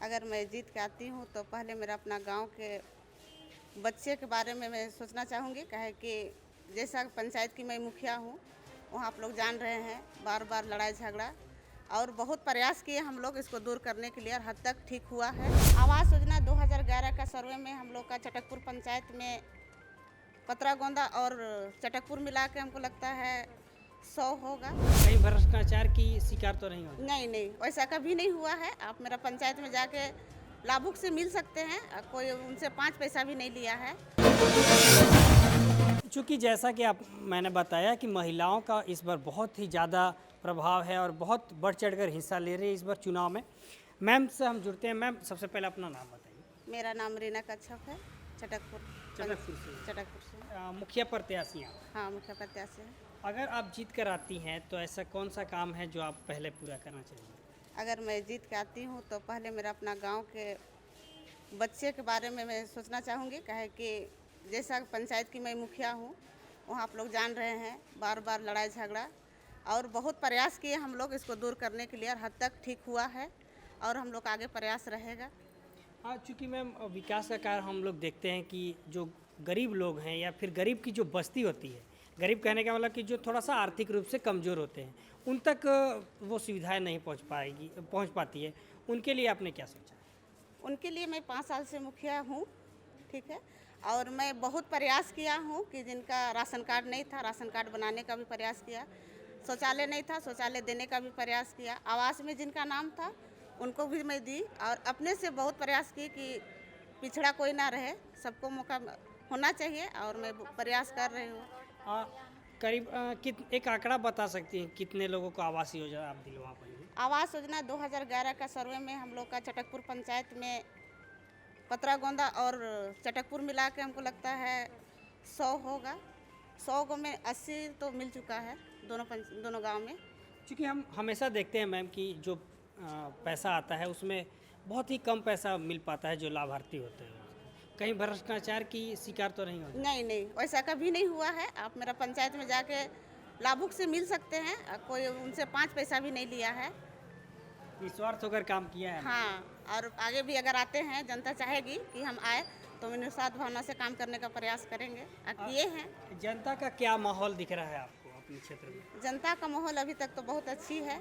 अगर मैं जीत के आती हूँ तो पहले मेरा अपना गांव के बच्चे के बारे में मैं सोचना चाहूँगी। काहे कि जैसा पंचायत की मैं मुखिया हूँ, वहाँ आप लोग जान रहे हैं बार बार लड़ाई झगड़ा और बहुत प्रयास किए हम लोग इसको दूर करने के लिए और हद तक ठीक हुआ है। आवास योजना 2011 का सर्वे में हम लोग का चटकपुर पंचायत में पतरा गोंदा और चटकपुर मिला के हमको लगता है 100 होगा। कहीं भ्रष्टाचार की शिकार तो नहीं हो? नहीं, वैसा कभी नहीं हुआ है। आप मेरा पंचायत में जाके लाभुक से मिल सकते हैं, कोई उनसे 5 पैसा भी नहीं लिया है। चूँकि जैसा कि मैंने बताया कि महिलाओं का इस बार बहुत ही ज़्यादा प्रभाव है और बहुत बढ़ चढ़कर हिस्सा ले रही है इस बार चुनाव में। मैम से हम जुड़ते हैं। मैम, सबसे पहले अपना नाम बताइए। मेरा नाम रीना कच्छप है, चटकपुर से। मुखिया प्रत्याशी हैं। हाँ, मुखिया प्रत्याशी है। अगर आप जीत कर आती हैं तो ऐसा कौन सा काम है जो आप पहले पूरा करना चाहिए? अगर मैं जीत के आती हूँ तो पहले मेरा अपना गांव के बच्चे के बारे में मैं सोचना चाहूँगी। काहे कि जैसा पंचायत की मैं मुखिया हूँ, वहाँ आप लोग जान रहे हैं बार बार लड़ाई झगड़ा और बहुत प्रयास किए हम लोग इसको दूर करने के लिए और हद तक ठीक हुआ है और हम लोग आगे प्रयास रहेगा। हाँ, चूँकि मैम विकास का कार्य हम लोग देखते हैं कि जो गरीब लोग हैं या फिर गरीब की जो बस्ती होती है, गरीब कहने का मतलब कि जो थोड़ा सा आर्थिक रूप से कमज़ोर होते हैं, उन तक वो सुविधाएं नहीं पहुंच पाती है। उनके लिए आपने क्या सोचा? उनके लिए मैं 5 साल से मुखिया हूँ, ठीक है, और मैं बहुत प्रयास किया हूँ कि जिनका राशन कार्ड नहीं था, राशन कार्ड बनाने का भी प्रयास किया। शौचालय नहीं था, शौचालय देने का भी प्रयास किया। आवास में जिनका नाम था उनको भी मैं दी और अपने से बहुत प्रयास की कि पिछड़ा कोई ना रहे, सबको मौका होना चाहिए और मैं प्रयास कर रही हूँ। करीब एक आंकड़ा बता सकती हैं कितने लोगों को आवास योजना आप दिलवा पाएंगे? आवास योजना 2011 का सर्वे में हम लोग का चटकपुर पंचायत में पतरा गोंदा और चटकपुर मिला के हमको लगता है 100 होगा। 100 में 80 तो मिल चुका है दोनों गांव में। क्योंकि हम हमेशा देखते हैं मैम कि जो पैसा आता है उसमें बहुत ही कम पैसा मिल पाता है जो लाभार्थी होते हैं। कहीं भ्रष्टाचार की शिकार तो नहीं हो? नहीं, वैसा कभी नहीं हुआ है। आप मेरा पंचायत में जाके लाभुक से मिल सकते हैं, कोई उनसे 5 पैसा भी नहीं लिया है। निस्वार्थ होकर काम किया है। हाँ, और आगे भी अगर आते हैं, जनता चाहेगी कि हम आए तो निस्वार्थ भावना से काम करने का प्रयास करेंगे, किए हैं। जनता का क्या माहौल दिख रहा है आपको अपने क्षेत्र में? जनता का माहौल अभी तक तो बहुत अच्छी है।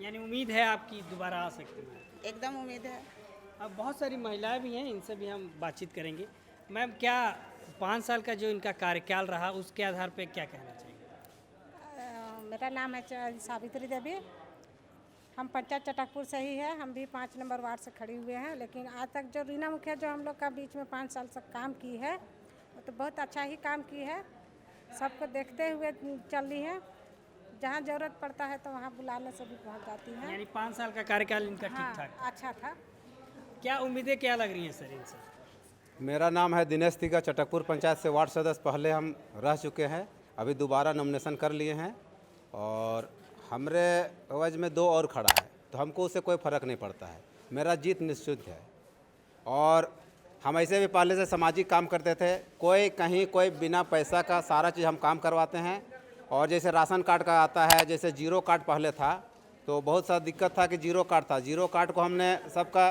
यानी उम्मीद है आपकी दोबारा आ सकती है? एकदम उम्मीद है। अब बहुत सारी महिलाएं भी हैं, इनसे भी हम बातचीत करेंगे। मैम, क्या 5 साल का जो इनका कार्यकाल रहा उसके आधार पे क्या कहना चाहिए? मेरा नाम है सावित्री देवी। हम पंचायत चटकपुर से ही है। हम भी 5 नंबर वार्ड से खड़ी हुए हैं। लेकिन आज तक जो रीना मुखिया जो हम लोग का बीच में 5 साल से काम की है, वो तो बहुत अच्छा ही काम की है। सबको देखते हुए चल रही है। जहाँ ज़रूरत पड़ता है तो वहाँ बुलाने से भी पहुँच जाती हैं। यानी 5 साल का कार्यकाल इनका हाँ, ठीक ठाक अच्छा था। क्या उम्मीदें क्या लग रही हैं सर इनसे? मेरा नाम है दिनेश तिगा। चटकपुर पंचायत से वार्ड सदस्य पहले हम रह चुके हैं, अभी दोबारा नॉमिनेशन कर लिए हैं और हमारे एवज में 2 और खड़ा है, तो हमको उससे कोई फ़र्क नहीं पड़ता है। मेरा जीत निश्चित है और हम ऐसे भी पहले से सामाजिक काम करते थे। कोई कहीं कोई बिना पैसा का सारा चीज़ हम काम करवाते हैं। और जैसे राशन कार्ड का आता है, जैसे जीरो कार्ड पहले था तो बहुत सा दिक्कत था कि जीरो कार्ड था। जीरो कार्ड को हमने सबका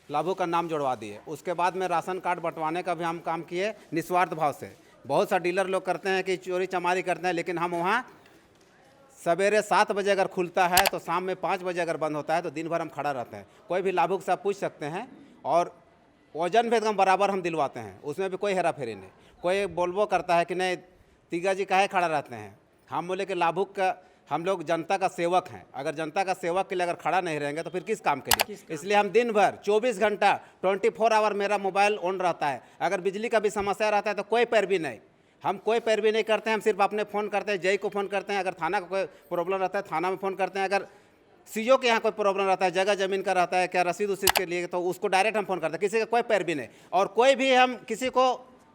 लाभुक का नाम जोड़वा दिए। उसके बाद में राशन कार्ड बंटवाने का भी हम काम किए निस्वार्थ भाव से। बहुत सा डीलर लोग करते हैं कि चोरी चमारी करते हैं, लेकिन हम वहाँ सवेरे 7 बजे अगर खुलता है तो शाम में 5 बजे अगर बंद होता है तो दिन भर हम खड़ा रहते हैं। कोई भी लाभुक से आप पूछ सकते हैं और वजन भी एकदम बराबर हम दिलवाते हैं, उसमें भी कोई हेरा फेरी नहीं। कोई बोलबो करता है कि नहीं तिगा जी काहे खड़ा रहते हैं, हम बोले कि लाभुक का हम लोग जनता का सेवक हैं। अगर जनता का सेवक के लिए अगर खड़ा नहीं रहेंगे तो फिर किस काम के लिए? इसलिए हम दिन भर 24 घंटा 24 आवर मेरा मोबाइल ऑन रहता है। अगर बिजली का भी समस्या रहता है तो कोई पैरवी नहीं, हम कोई पैरवी नहीं करते हैं। हम सिर्फ अपने फ़ोन करते हैं, जय को फ़ोन करते हैं। अगर थाना का कोई प्रॉब्लम रहता है थाना में फ़ोन करते हैं। अगर सीओ के यहाँ कोई प्रॉब्लम रहता है, जगह ज़मीन का रहता है, क्या रसीद उसीद के लिए, तो उसको डायरेक्ट हम फ़ोन करते हैं। किसी का कोई पैरवी नहीं और कोई भी हम किसी को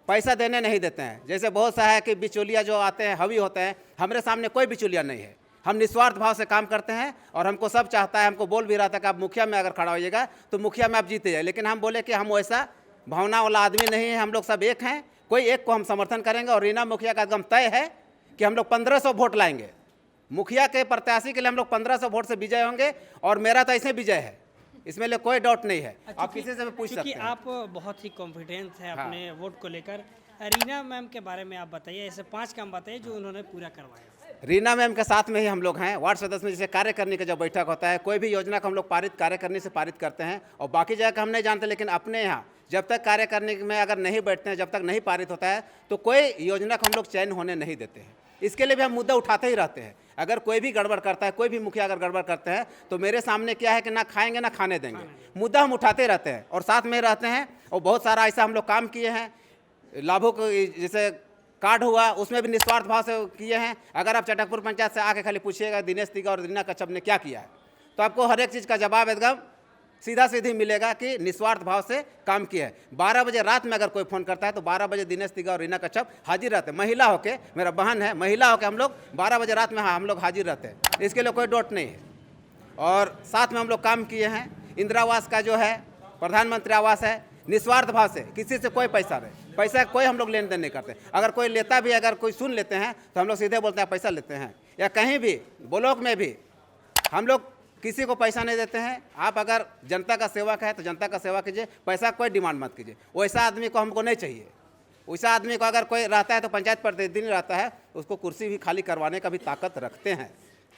पैसा देने नहीं देते हैं। जैसे बहुत सा है कि बिचौलिया जो आते हैं हवी होते हैं, हमारे सामने कोई बिचौलिया नहीं है। हम निस्वार्थ भाव से काम करते हैं और हमको सब चाहता है। हमको बोल भी रहा था कि आप मुखिया में अगर खड़ा होइएगा तो मुखिया में आप जीते जाए, लेकिन हम बोले कि हम वैसा भावना वाला आदमी नहीं है। हम लोग सब एक हैं, कोई एक को हम समर्थन करेंगे और रीना मुखिया का एकदम तय है कि हम लोग 1500 वोट लाएंगे। मुखिया के प्रत्याशी के लिए हम लोग 1500 वोट से विजय होंगे और मेरा तो ऐसे विजय है। इसमें लिए कोई डाउट नहीं है, आप किसी से भी पूछ सकते क्योंकि हैं। आप बहुत ही कॉन्फिडेंस है अपने वोट को लेकर। रीना मैम के बारे में आप बताइए, ऐसे 5 काम बताइए जो उन्होंने पूरा करवाया। रीना मैम के साथ में ही हम लोग हैं। वार्ड सदस्य में जैसे कार्य करने का जब बैठक होता है, कोई भी योजना को हम लोग पारित कार्य करने से पारित करते हैं, और बाकी जगह का हम नहीं जानते, लेकिन अपने यहाँ जब तक कार्य करने में अगर नहीं बैठते हैं, जब तक नहीं पारित होता है, तो कोई योजना को हम लोग चयन होने नहीं देते हैं। इसके लिए भी हम मुद्दा उठाते ही रहते हैं। अगर कोई भी गड़बड़ करता है, कोई भी मुखिया अगर गड़बड़ करते हैं, तो मेरे सामने क्या है कि ना खाएंगे ना खाने देंगे, मुद्दा हम उठाते रहते हैं और साथ में रहते हैं। और बहुत सारा ऐसा हम लोग काम किए हैं, लाभों को जैसे कार्ड हुआ, उसमें भी निस्वार्थ भाव से किए हैं। अगर आप चटकपुर पंचायत से आके खाली पूछिएगा दिनेश तिगा और रीना कच्छप ने क्या किया है, तो आपको हर एक चीज़ का जवाब एकदम सीधा सीधी मिलेगा कि निस्वार्थ भाव से काम किया है। 12 बजे रात में अगर कोई फ़ोन करता है तो 12 बजे दिनेश तिगा और रीना कच्छप हाजिर रहते हैं। महिला होके, मेरा बहन है, महिला होके हम लोग 12 बजे रात में हम लोग हाजिर रहते हैं, इसके लिए कोई डाउट नहीं है। और साथ में हम लोग काम किए हैं। इंदिरा आवास का जो है, प्रधानमंत्री आवास है, निस्वार्थ भाव से, किसी से कोई पैसा कोई हम लोग लेन देन नहीं करते। अगर कोई लेता भी, अगर कोई सुन लेते हैं तो हम लोग सीधे बोलते हैं पैसा लेते हैं, या कहीं भी ब्लॉक में भी हम लोग किसी को पैसा नहीं देते हैं। आप अगर जनता का सेवक है तो जनता का सेवा कीजिए, पैसा कोई डिमांड मत कीजिए। वैसा आदमी को हमको नहीं चाहिए। वैसा आदमी को अगर कोई रहता है तो पंचायत प्रतिनिधि रहता है, उसको कुर्सी भी खाली करवाने का भी ताकत रखते हैं।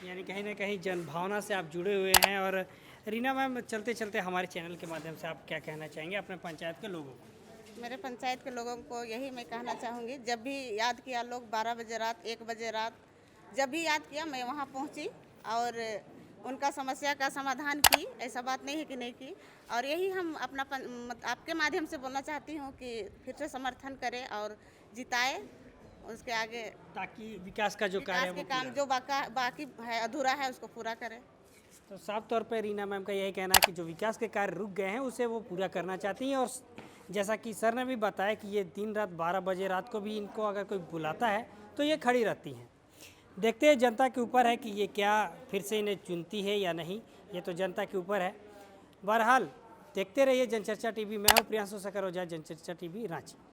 यानी कहीं ना कहीं जनभावना से आप जुड़े हुए हैं। और रीना मैम, चलते चलते हमारे चैनल के माध्यम से आप क्या कहना चाहेंगे अपने पंचायत के लोगों को? मेरे पंचायत के लोगों को यही मैं कहना चाहूँगी, जब भी याद किया लोग 12 बजे रात, 1 बजे रात, जब भी याद किया मैं वहाँ पहुँची और उनका समस्या का समाधान की। ऐसा बात नहीं है कि नहीं की। और यही हम अपना आपके माध्यम से बोलना चाहती हूँ कि फिर से समर्थन करें और जिताए उसके आगे, ताकि विकास का जो कार्य है विकास वो के काम जो बाकी है, अधूरा है, उसको पूरा करें। तो साफ तौर पे रीना मैम का यही कहना है कि जो विकास के कार्य रुक गए हैं उसे वो पूरा करना चाहती हैं। और जैसा कि सर ने भी बताया कि ये दिन रात 12 बजे रात को भी इनको अगर कोई बुलाता है तो ये खड़ी रहती हैं। देखते हैं, जनता के ऊपर है कि ये क्या फिर से इन्हें चुनती है या नहीं, ये तो जनता के ऊपर है। बहरहाल देखते रहिए जनचर्चा टीवी। मैं हूँ प्रियांशु सकरोजा, जनचर्चा टीवी, रांची।